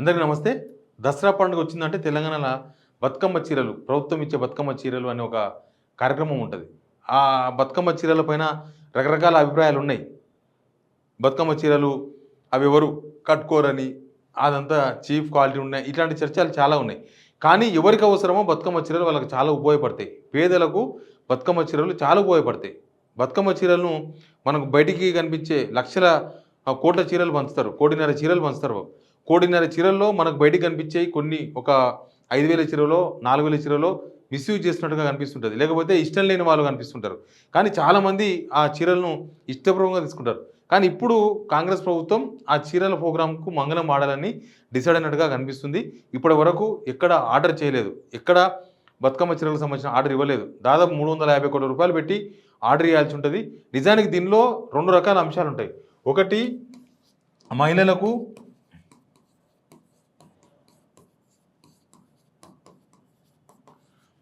అందరికీ నమస్తే. దసరా పండుగ వచ్చిందంటే తెలంగాణలో బతుకమ్మ చీరలు, ప్రభుత్వం ఇచ్చే బతుకమ్మ చీరలు అనే ఒక కార్యక్రమం ఉంటది. ఆ బతుకమ్మ చీరల పైన రకరకాల అభిప్రాయాలున్నాయి. బతుకమ్మ చీరలు అవెవరు కట్టుకోరని, అదంతా చీప్ క్వాలిటీ ఉన్నాయి. ఇట్లాంటి చర్చలు చాలా ఉన్నాయి. కానీ ఎవరికి అవసరమో బతుకమ్మ చీరలు వాళ్ళకి చాలా ఉపయోగపడతాయి. పేదలకు బతుకమ్మ చీరలు చాలా ఉపయోగపడతాయి. బతుకమ్మ చీరలను మనకు బయటికి కనిపించే లక్షల కోట్ల చీరలు పంచుతారు. కోటిన్నర చీరలు పంచుతారు. కోటిన్నర చీరల్లో మనకు బయటికి కనిపించేవి కొన్ని ఒక 5,000 చీరలో 4,000 చీరలో మిస్యూజ్ చేస్తున్నట్టుగా కనిపిస్తుంటుంది. లేకపోతే ఇష్టం లేని వాళ్ళు కనిపిస్తుంటారు. కానీ చాలామంది ఆ చీరలను ఇష్టపూర్వకంగా తీసుకుంటారు. కానీ ఇప్పుడు కాంగ్రెస్ ప్రభుత్వం ఆ చీరల ప్రోగ్రాంకు మంగళం ఆడాలని డిసైడ్ అయినట్టుగా కనిపిస్తుంది. ఇప్పటి వరకు ఎక్కడ ఆర్డర్ చేయలేదు. ఎక్కడ బతుకమ్మ చీరలకు సంబంధించిన ఆర్డర్ ఇవ్వలేదు. దాదాపు 350 కోట్ల రూపాయలు పెట్టి ఆర్డర్ ఇవ్వాల్సి ఉంటుంది. నిజానికి దీనిలో 2 రకాల అంశాలు ఉంటాయి. ఒకటి, మహిళలకు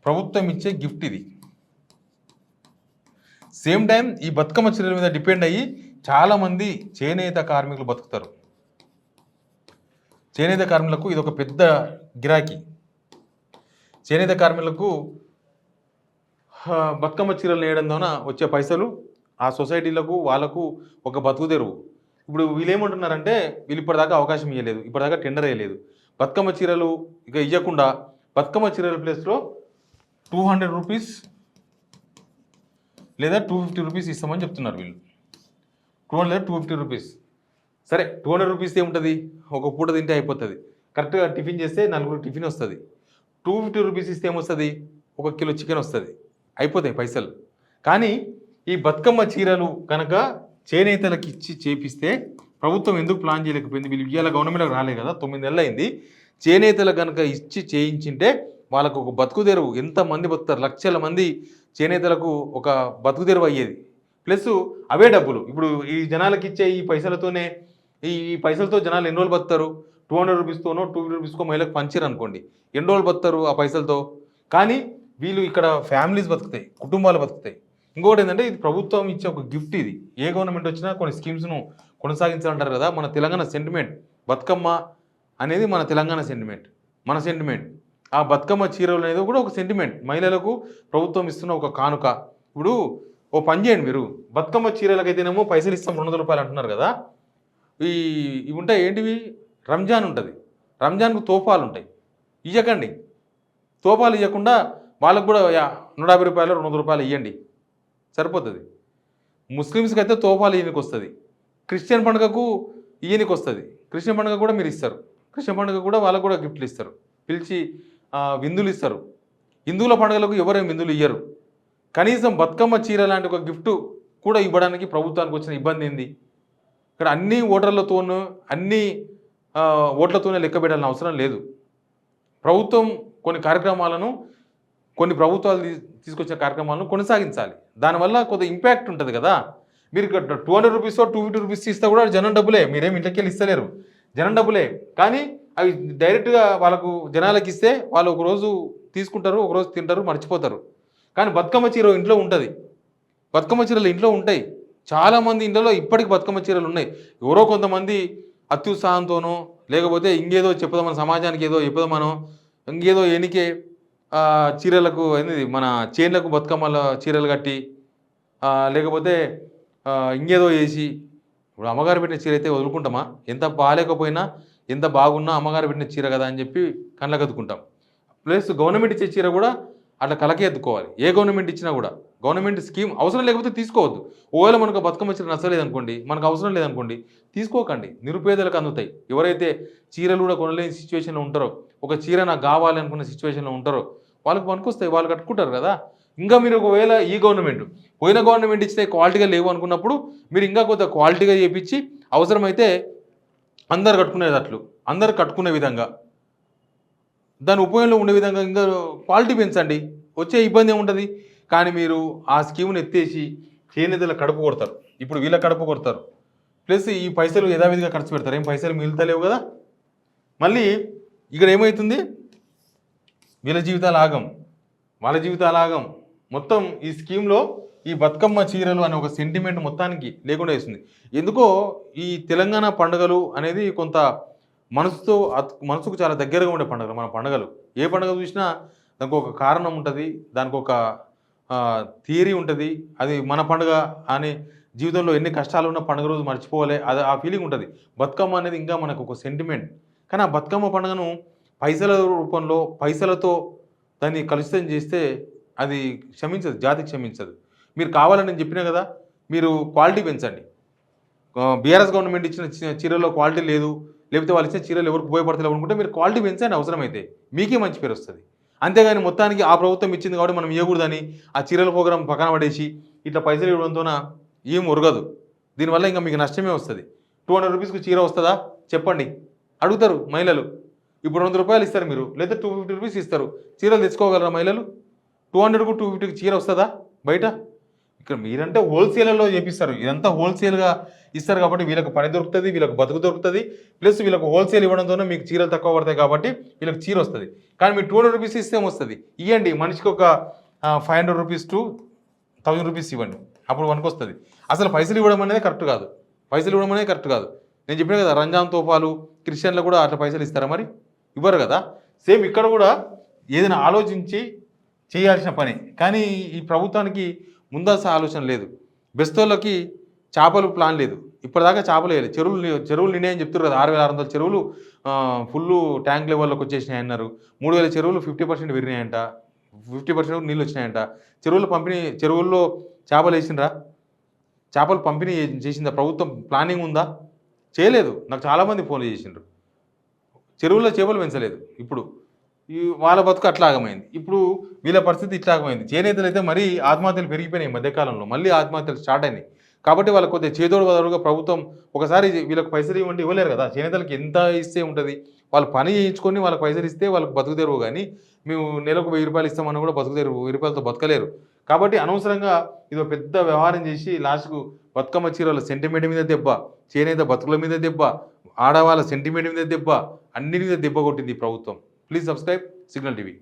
ప్రభుత్వం ఇచ్చే గిఫ్ట్ ఇది. సేమ్ టైం ఈ బతుకమ్మ చీరల మీద డిపెండ్ అయ్యి చాలామంది చేనేత కార్మికులు బతుకుతారు. చేనేత కార్మికులకు ఇది ఒక పెద్ద గిరాకీ. చేనేత కార్మికులకు బతుకమ్మ చీరలు నేయడం ద్వారా వచ్చే పైసలు ఆ సొసైటీలకు వాళ్ళకు ఒక బతుకు తెరువు. ఇప్పుడు వీళ్ళు ఏమంటున్నారంటే వీళ్ళు ఇప్పటిదాకా అవకాశం ఇవ్వలేదు, ఇప్పటిదాకా టెండర్ వేయలేదు. బతుకమ్మ చీరలు ఇక ఇవ్వకుండా బతుకమ్మ చీరల ప్లేస్లో 200 రూపీస్ లేదా 250 రూపీస్ ఇస్తామని చెప్తున్నారు వీళ్ళు. 200 లేదా 250 రూపీస్. సరే, 200 రూపీస్ ఏముంటుంది, ఒక పూట తింటే అయిపోతుంది. కరెక్ట్గా టిఫిన్ చేస్తే 4 టిఫిన్ వస్తుంది. 250 రూపీస్ ఇస్తే ఏమొస్తుంది, 1 కిలో చికెన్ వస్తుంది. అయిపోతాయి పైసలు. కానీ ఈ బతుకమ్మ చీరలు కనుక చేనేతలకు ఇచ్చి చేపిస్తే ప్రభుత్వం ఎందుకు ప్లాన్ చేయలేకపోయింది? వీళ్ళు ఇవాళ గవర్నమెంట్కి రాలే కదా, 9 నెలలు అయింది. చేనేతలకు కనుక ఇచ్చి చేయించింటే వాళ్ళకు ఒక బతుకుదెరువు. ఎంతమంది బతుకుతారు, లక్షల మంది చేనేతలకు ఒక బతుకుదెరువు అయ్యేది. ప్లస్ అవే డబ్బులు ఇప్పుడు ఈ జనాలకు ఇచ్చే ఈ పైసలతోనే ఈ పైసలతో జనాలు ఎన్ని రోజులు బతుకుతారు? 200 రూపీస్తోనో 250 రూపీస్కో మహిళకు పంచారు అనుకోండి, ఎన్ని రోజులు బతుకుతారు ఆ పైసలతో? కానీ వీళ్ళు ఇక్కడ ఫ్యామిలీస్ బతుకుతాయి, కుటుంబాలు బతుకుతాయి. ఇంకొకటి ఏంటంటే ఇది ప్రభుత్వం ఇచ్చే ఒక గిఫ్ట్. ఇది ఏ గవర్నమెంట్ వచ్చినా కొన్ని స్కీమ్స్ను కొనసాగించాలంటారు కదా. మన తెలంగాణ సెంటిమెంట్ బతుకమ్మ అనేది, మన తెలంగాణ సెంటిమెంట్, మన సెంటిమెంట్. ఆ బతుకమ్మ చీరలు అనేది కూడా ఒక సెంటిమెంట్. మహిళలకు ప్రభుత్వం ఇస్తున్న ఒక కానుక. ఇప్పుడు ఓ పని చేయండి, మీరు బతుకమ్మ చీరలకైతేనేమో పైసలు ఇస్తాం 200 రూపాయలు అంటున్నారు కదా. ఇవి ఉంటాయి ఏంటివి, రంజాన్ ఉంటుంది, రంజాన్కు తోఫాలు ఉంటాయి. ఇవ్వకండి, తోఫాలు ఇవ్వకుండా వాళ్ళకు కూడా 150 రూపాయలు 200 రూపాయలు ఇవ్వండి, సరిపోతుంది. ముస్లిమ్స్కి అయితే తోఫాలు ఇయ్యనికి వస్తుంది, క్రిస్టియన్ పండుగకు ఇయ్యనికి వస్తుంది. క్రిస్టియన్ పండుగ కూడా మీరు ఇస్తారు, క్రిస్టియన్ పండుగ కూడా వాళ్ళకు కూడా గిఫ్ట్లు ఇస్తారు, పిలిచి విందులు ఇస్తారు. హిందువుల పండుగలకు ఎవరేం విందులు ఇయ్యరు. కనీసం బతుకమ్మ చీర లాంటి ఒక గిఫ్ట్ కూడా ఇవ్వడానికి ప్రభుత్వానికి వచ్చిన ఇబ్బంది ఏంది? ఇక్కడ అన్ని ఓటర్లతోనూ అన్ని ఓట్లతోనే లెక్క పెట్టాల్సిన అవసరం లేదు. ప్రభుత్వం కొన్ని కార్యక్రమాలను, కొన్ని ప్రభుత్వాలు తీసుకొచ్చిన కార్యక్రమాలను కొనసాగించాలి. దానివల్ల కొంత ఇంపాక్ట్ ఉంటుంది కదా. మీరు 200 రూపీస్ 250 రూపీస్ ఇస్తే కూడా జనం డబ్బులే, మీరేం ఇంట్లోకి వెళ్ళి ఇస్తలేరు, జనం డబ్బులే. కానీ అవి డైరెక్ట్గా వాళ్ళకు జనాలకు ఇస్తే వాళ్ళు ఒకరోజు తీసుకుంటారు, ఒకరోజు తింటారు, మర్చిపోతారు. కానీ బతుకమ్మ చీర ఇంట్లో ఉంటుంది, బతుకమ్మ చీరలు ఇంట్లో ఉంటాయి. చాలామంది ఇంట్లో ఇప్పటికి బతుకమ్మ చీరలు ఉన్నాయి. ఎవరో కొంతమంది అత్యుత్సాహంతోనో లేకపోతే ఇంకేదో చెప్పుదామని, సమాజానికి ఏదో చెప్పుదామనో, ఇంకేదో ఎనికే చీరలకు అనేది మన చేన్లకు బతుకమ్మల చీరలు కట్టి, లేకపోతే ఇంకేదో వేసి, ఇప్పుడు అమ్మగారు పెట్టిన చీర అయితే వదులుకుంటామా? ఎంత బాగాలేకపోయినా ఎంత బాగున్నా అమ్మగారు పెట్టిన చీర కదా అని చెప్పి కళ్ళకి అద్దుకుంటాం. ప్లస్ గవర్నమెంట్ ఇచ్చే చీర కూడా అట్లా కలకే అద్దుకోవాలి. ఏ గవర్నమెంట్ ఇచ్చినా కూడా గవర్నమెంట్ స్కీమ్ అవసరం లేకపోతే తీసుకోవద్దు. ఒకవేళ మనకు బతుకమ్మ చీర నచ్చలేదనుకోండి, మనకు అవసరం లేదనుకోండి, తీసుకోకండి. నిరుపేదలకు అందుతాయి. ఎవరైతే చీరలు కూడా కొనలేని సిచ్యువేషన్లో ఉంటారో, ఒక చీర నాకు కావాలి అనుకున్న సిచ్యువేషన్లో ఉంటారో వాళ్ళకి పనికొస్తాయి, వాళ్ళు కట్టుకుంటారు కదా. ఇంకా మీరు ఒకవేళ ఈ గవర్నమెంట్ పోయిన గవర్నమెంట్ ఇచ్చితే క్వాలిటీగా లేవు అనుకున్నప్పుడు మీరు ఇంకా కొంత క్వాలిటీగా చేయించి అవసరమైతే అందరు కట్టుకునేటట్లు, అందరు కట్టుకునే విధంగా, దాని ఉపయోగంలో ఉండే విధంగా ఇంకా క్వాలిటీ పెంచండి, వచ్చే ఇబ్బంది ఏముంటుంది. కానీ మీరు ఆ స్కీమ్ని ఎత్తేసి చేనేతల కడుపు కొడతారు, ఇప్పుడు వీళ్ళ కడుపు కొడతారు. ప్లస్ ఈ పైసలు యథావిధిగా ఖర్చు పెడతారు, ఏం పైసలు మిగులుతలేవు కదా. మళ్ళీ ఇక్కడ ఏమవుతుంది, వీళ్ళ జీవితాలు ఆగం, వాళ్ళ జీవితాలు ఆగం. మొత్తం ఈ స్కీమ్లో ఈ బతుకమ్మ చీరలు అనే ఒక సెంటిమెంట్ మొత్తానికి లేకుండా వేస్తుంది. ఎందుకో ఈ తెలంగాణ పండుగలు అనేది కొంత మనసుకు చాలా దగ్గరగా ఉండే పండుగలు మన పండుగలు. ఏ పండుగ చూసినా దానికి ఒక కారణం ఉంటుంది, దానికి ఒక థియరీ ఉంటుంది. అది మన పండుగ అని జీవితంలో ఎన్ని కష్టాలు ఉన్న పండుగ రోజు మర్చిపోవాలి, అది ఆ ఫీలింగ్ ఉంటుంది. బతుకమ్మ అనేది ఇంకా మనకు ఒక సెంటిమెంట్. కానీ ఆ బతుకమ్మ పండుగను పైసల రూపంలో పైసలతో దాన్ని కలుషితం చేస్తే అది క్షమించదు, జాతి క్షమించదు. మీరు కావాలని నేను చెప్పినా కదా, మీరు క్వాలిటీ పెంచండి. బీఆర్ఎస్ గవర్నమెంట్ ఇచ్చిన చీరల్లో క్వాలిటీ లేదు, లేకపోతే వాళ్ళు ఇచ్చిన చీరలు ఎవరికి ఉపయోగపడతలేవు అనుకుంటే మీరు క్వాలిటీ పెంచండి అవసరమైతే. మీకే మంచి పేరు వస్తుంది. అంతేగాని మొత్తానికి ఆ ప్రభుత్వం ఇచ్చింది కాబట్టి మనం ఇవ్వకూడదని ఆ చీరల ప్రోగ్రాం పక్కన పడేసి ఇట్లా పైసలు ఇవ్వడంతోన ఏం ఒరగదు. దీనివల్ల ఇంకా మీకు నష్టమే వస్తుంది. 200 రూపీస్కి చీర వస్తుందా చెప్పండి, అడుగుతారు మహిళలు. ఇప్పుడు 100 రూపాయలు ఇస్తారు మీరు, లేదా 250 రూపీస్ ఇస్తారు. చీరలు తెచ్చుకోగలరా మహిళలు? 200కు 250కి చీర వస్తుందా బయట? ఇక్కడ మీరంటే హోల్సేల్లో చేపిస్తారు. ఇదంతా హోల్సేల్గా ఇస్తారు కాబట్టి వీళ్ళకి పని దొరుకుతుంది, వీళ్ళకి బతుకు దొరుకుతుంది. ప్లస్ వీళ్ళకి హోల్సేల్ ఇవ్వడంతోనే మీకు చీరలు తక్కువ పడతాయి కాబట్టి వీళ్ళకి చీర వస్తుంది. కానీ మీరు 200 రూపీస్ ఇస్తే వస్తుంది. ఇవ్వండి, మనిషికి ఒక 500 రూపీస్ టు 1000 రూపీస్ ఇవ్వండి, అప్పుడు మనకు వస్తుంది. అసలు పైసలు ఇవ్వడం అనేది కరెక్ట్ కాదు. పైసలు ఇవ్వడం అనేది కరెక్ట్ కాదు. నేను చెప్పిన కదా, రంజాన్ తోఫాలు క్రిస్టియన్లు కూడా అట్లా పైసలు ఇస్తారా? మరి ఇవ్వరు కదా. సేమ్ ఇక్కడ కూడా ఏదైనా ఆలోచించి చేయాల్సిన పని. కానీ ఈ ప్రభుత్వానికి ముందస్తు ఆలోచన లేదు. బెస్తోళ్ళకి చేపలు ప్లాన్ లేదు. ఇప్పటిదాకా చేపలు వేయాలి. చెరువులు నిండాయని చెప్తారు కదా. 6600 చెరువులు ఫుల్ ట్యాంక్ లెవెల్లోకి వచ్చేసినాయి అన్నారు. 3000 చెరువులు 50% పెరిగినాయంట, 50% నీళ్ళు వచ్చినాయంట. చెరువుల్లో చేపలు వేసిండ్రా? చేపలు పంపిణీ చేసిందా ప్రభుత్వం? ప్లానింగ్ ఉందా? చేయలేదు. నాకు చాలామంది ఫోన్లు చేసిండ్రు. చెరువుల్లో చేపలు పెంచలేదు. ఇప్పుడు వాళ్ళ బతుకు అట్లా ఆగమైంది. ఇప్పుడు వీళ్ళ పరిస్థితి ఇట్లా ఆగమైంది. చేనేతలు అయితే మరీ ఆత్మహత్యలు పెరిగిపోయినాయి మధ్యకాలంలో. మళ్ళీ ఆత్మహత్యలు స్టార్ట్ అయినాయి. కాబట్టి వాళ్ళకి కొద్దిగా చేదోడు వదలుగా ప్రభుత్వం ఒకసారి వీళ్ళకి పైసలు ఇవ్వండి, ఇవ్వలేరు కదా. చేనేతలకు ఎంత ఇస్తే ఉంటుంది? వాళ్ళు పని చేయించుకొని వాళ్ళకి పైసలు ఇస్తే వాళ్ళకి బతుకు తెరువు. కానీ మేము నెలకు 1000 రూపాయలు ఇస్తామని కూడా బతుకు తెరువు. 1000 రూపాయలతో బతకలేరు. కాబట్టి అనవసరంగా ఇదో పెద్ద వ్యవహారం చేసి లాస్ట్కు బతుకమ్మ చీరల సెంటిమెంట్ మీద దెబ్బ, చేనేత బతుకుల మీద దెబ్బ, ఆడవాళ్ళ సెంటిమెంట్ మీద దెబ్బ, అన్నిటి మీద దెబ్బ కొట్టింది ప్రభుత్వం. Please subscribe signal TV.